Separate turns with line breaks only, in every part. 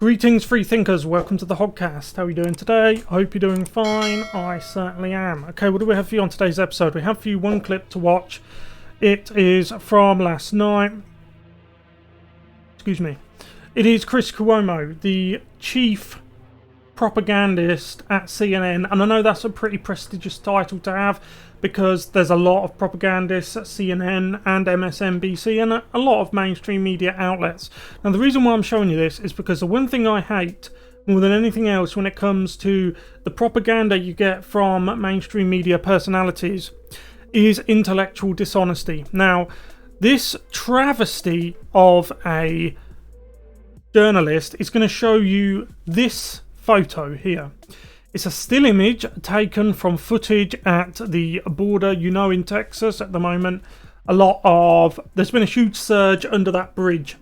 Greetings, free thinkers. Welcome to the Hoggcast. How are you doing today? I hope you're doing fine. I certainly am. Okay, what do we have for you on today's episode? We have for you one clip to watch. It is from last night. Excuse me. It is Chris Cuomo, the chief propagandist at CNN, and I know that's a pretty prestigious title to have because there's a lot of propagandists at CNN and MSNBC and a lot of mainstream media outlets. Now the reason why I'm showing you this is because the one thing I hate more than anything else when it comes to the propaganda you get from mainstream media personalities is intellectual dishonesty. Now this travesty of a journalist is going to show you this photo here. It's a still image taken from footage at the border, in Texas at the moment. There's been a huge surge under that bridge.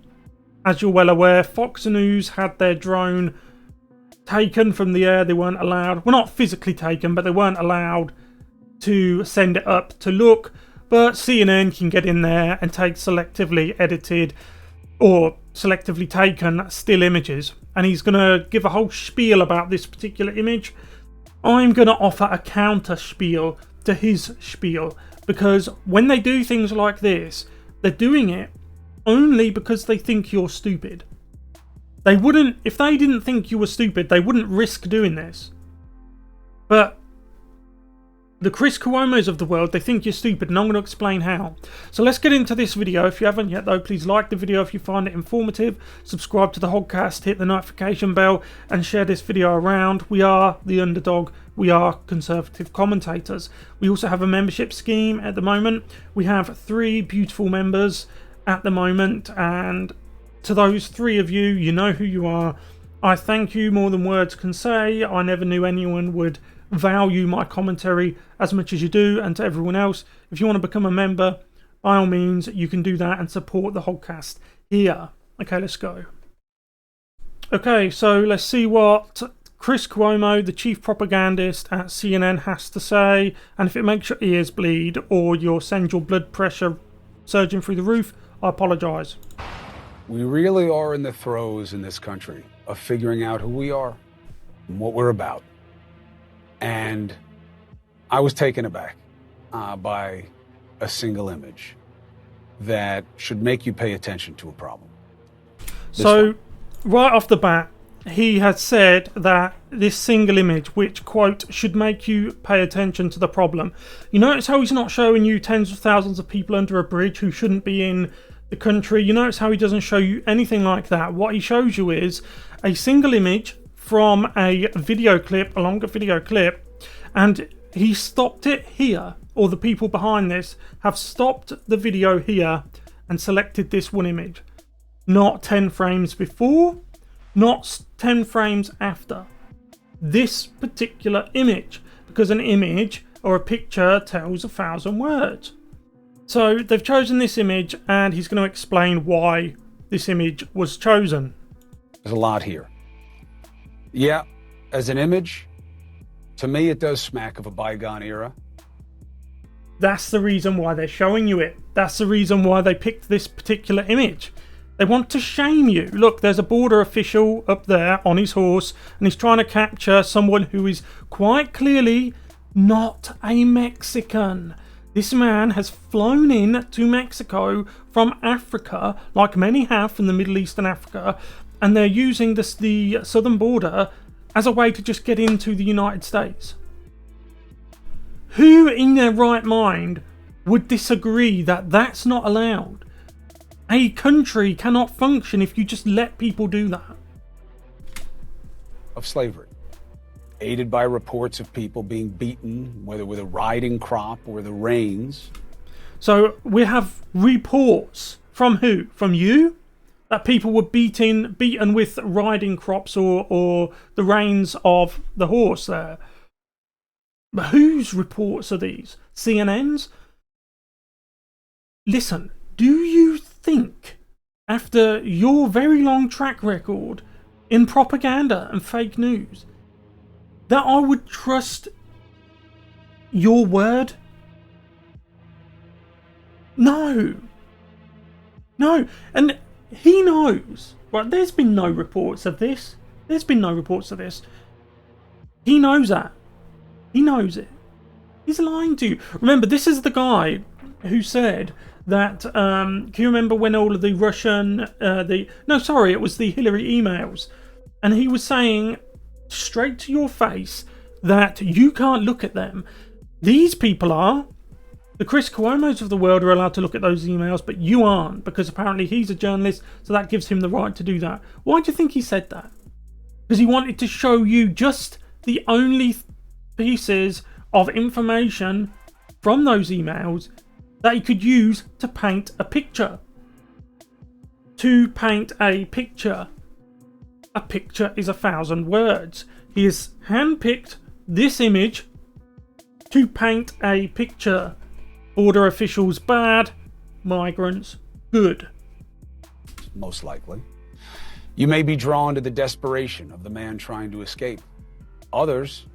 As you're well aware, Fox News had their drone taken from the air. They weren't allowed, well, not physically taken, but they weren't allowed to send it up to look. But CNN can get in there and take selectively edited or selectively taken still images, and he's going to give a whole spiel about this particular image. I'm going to offer a counter spiel to his spiel, because when they do things like this, they're doing it only because they think you're stupid. They wouldn't, if they didn't think you were stupid, they wouldn't risk doing this. But the Chris Cuomos of the world, they think you're stupid, and I'm going to explain how. So let's get into this video. If you haven't yet though, please like the video if you find it informative, subscribe to the Hoggcast, hit the notification bell, and share this video around. We are the underdog, we are conservative commentators. We also have a membership scheme at the moment. We have 3 beautiful members at the moment, and to those 3 of you, you know who you are. I thank you more than words can say. I never knew anyone would value my commentary as much as you do, and to everyone else, if you want to become a member, by all means you can do that and support the Hoggcast here. Okay, let's go. Okay, so let's see what Chris Cuomo, the chief propagandist at CNN, has to say, and if it makes your ears bleed or you'll send your blood pressure surging through the roof, I apologise.
We really are in the throes in this country of figuring out who we are and what we're about. And I was taken aback by a single image that should make you pay attention to a problem.
Right off the bat, he has said that this single image, which, quote, should make you pay attention to the problem. You notice how he's not showing you tens of thousands of people under a bridge who shouldn't be in the country. You notice how he doesn't show you anything like that. What he shows you is a single image from a video clip, a longer video clip, and he stopped it here, or the people behind this have stopped the video here and selected this one image. Not 10 frames before, not 10 frames after. This particular image, because an image or a picture tells 1,000 words. So they've chosen this image, and he's going to explain why this image was chosen.
There's a lot here. Yeah, as an image, to me it does smack of a bygone era.
That's the reason why they're showing you it. That's the reason why they picked this particular image. They want to shame you. Look, there's a border official up there on his horse, and he's trying to capture someone who is quite clearly not a Mexican. This man has flown in to Mexico from Africa, like many have from the Middle East and Africa, and they're using the southern border as a way to just get into the United States. Who in their right mind would disagree that that's not allowed? A country cannot function if you just let people do that.
Of slavery, aided by reports of people being beaten, whether with a riding crop or the reins.
So we have reports from who? From you? That people were beaten with riding crops or the reins of the horse there. But whose reports are these? CNN's? Listen, do you think, after your very long track record in propaganda and fake news, that I would trust your word? No. And he knows, Right, there's been no reports of this. There's been no reports of this. He knows that. He knows it. He's lying to you. Remember, this is the guy who said that, can you remember when all of the Russian, it was the Hillary emails. And he was saying straight to your face that you can't look at them. These people are. The Chris Cuomos of the world are allowed to look at those emails, but you aren't, because apparently he's a journalist, so that gives him the right to do that. Why do you think he said that? Because he wanted to show you just the only pieces of information from those emails that he could use to paint a picture. To paint a picture. A picture is 1,000 words. He has handpicked this image to paint a picture. Border officials bad, migrants good.
Most likely. You may be drawn to the desperation of the man trying to escape. Others,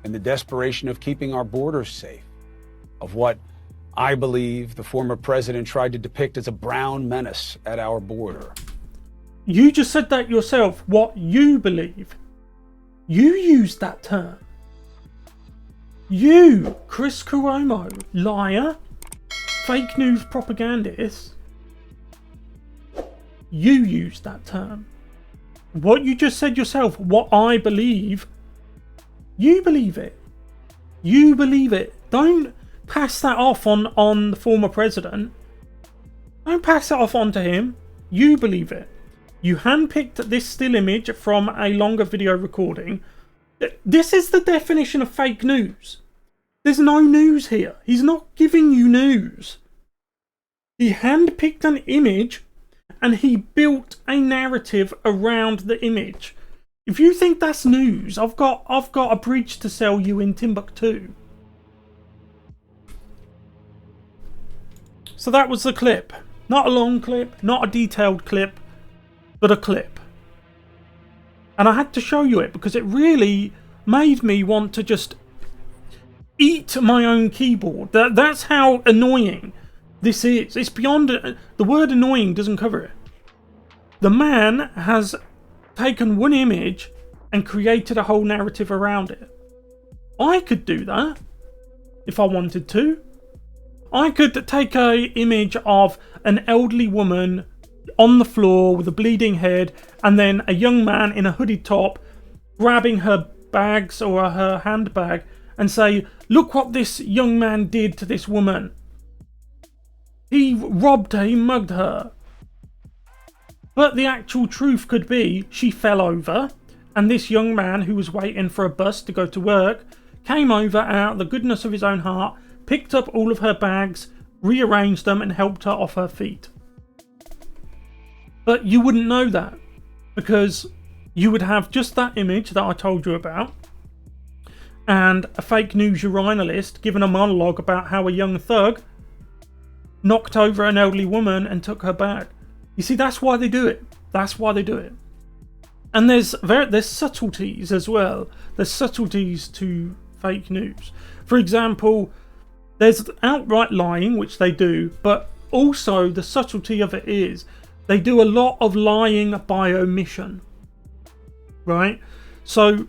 in the desperation of keeping our borders safe, of what I believe the former president tried to depict as a brown menace at our border.
You just said that yourself, what you believe. You used that term. You, Chris Cuomo, liar, fake news propagandist, you used that term. What you just said yourself, what I believe, you believe it. You believe it. Don't pass that off on the former president. Don't pass it off onto him. You believe it. You handpicked this still image from a longer video recording. This is the definition of fake news. There's no news here. He's not giving you news. He handpicked an image and he built a narrative around the image. If you think that's news, I've got a bridge to sell you in Timbuktu. So that was the clip. Not a long clip, not a detailed clip, but a clip. And I had to show you it because it really made me want to just eat my own keyboard. That's how annoying this is. It's beyond... The word annoying doesn't cover it. The man has taken one image and created a whole narrative around it. I could do that if I wanted to. I could take a image of an elderly woman on the floor with a bleeding head and then a young man in a hooded top grabbing her bags or her handbag and say, look what this young man did to this woman. He robbed her, he mugged her. But the actual truth could be she fell over and this young man who was waiting for a bus to go to work came over out of the goodness of his own heart, picked up all of her bags, rearranged them and helped her off her feet. But you wouldn't know that because you would have just that image that I told you about and a fake news urinalist giving a monologue about how a young thug knocked over an elderly woman and took her bag. You see, that's why they do it. That's why they do it. And there's subtleties as well. There's subtleties to fake news. For example, there's outright lying, which they do, but also the subtlety of it is they do a lot of lying by omission. Right? So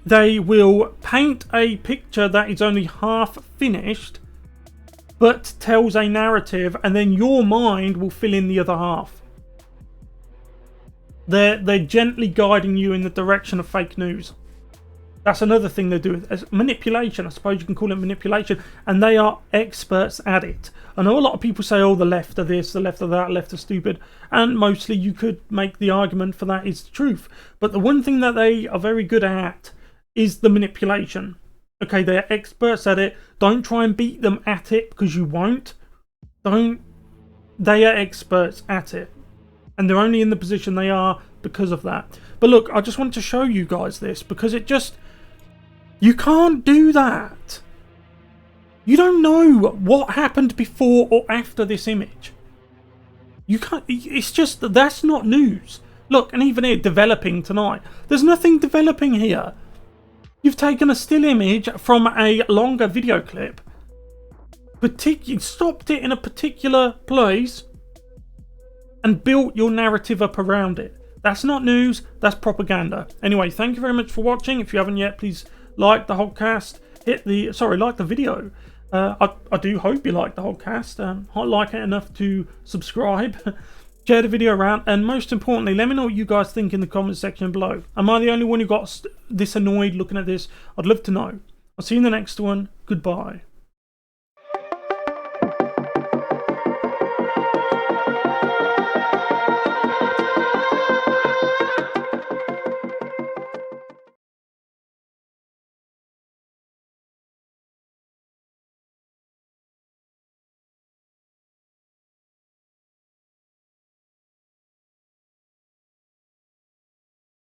they will paint a picture that is only half finished but tells a narrative and then your mind will fill in the other half. They're gently guiding you in the direction of fake news. That's another thing they do. It's manipulation, I suppose you can call it manipulation, and they are experts at it. I know a lot of people say, oh, the left are this, the left are that, left are stupid, and mostly you could make the argument for that is the truth. But the one thing that they are very good at is the manipulation. Okay, they're experts at it. Don't try and beat them at it because you won't. They are experts at it. And they're only in the position they are because of that. But look, I just wanted to show you guys this because it just... You can't do that. You don't know what happened before or after this image. You can't... It's just... That's not news. Look, and even here, developing tonight. There's nothing developing here. You've taken a still image from a longer video clip, stopped it in a particular place, and built your narrative up around it. That's not news, that's propaganda. Anyway, thank you very much for watching. If you haven't yet, please like the Hoggcast. Like the video. I do hope you like the Hoggcast. I like it enough to subscribe. Share the video around, and most importantly, let me know what you guys think in the comment section below. Am I the only one who got this annoyed looking at this? I'd love to know. I'll see you in the next one. Goodbye.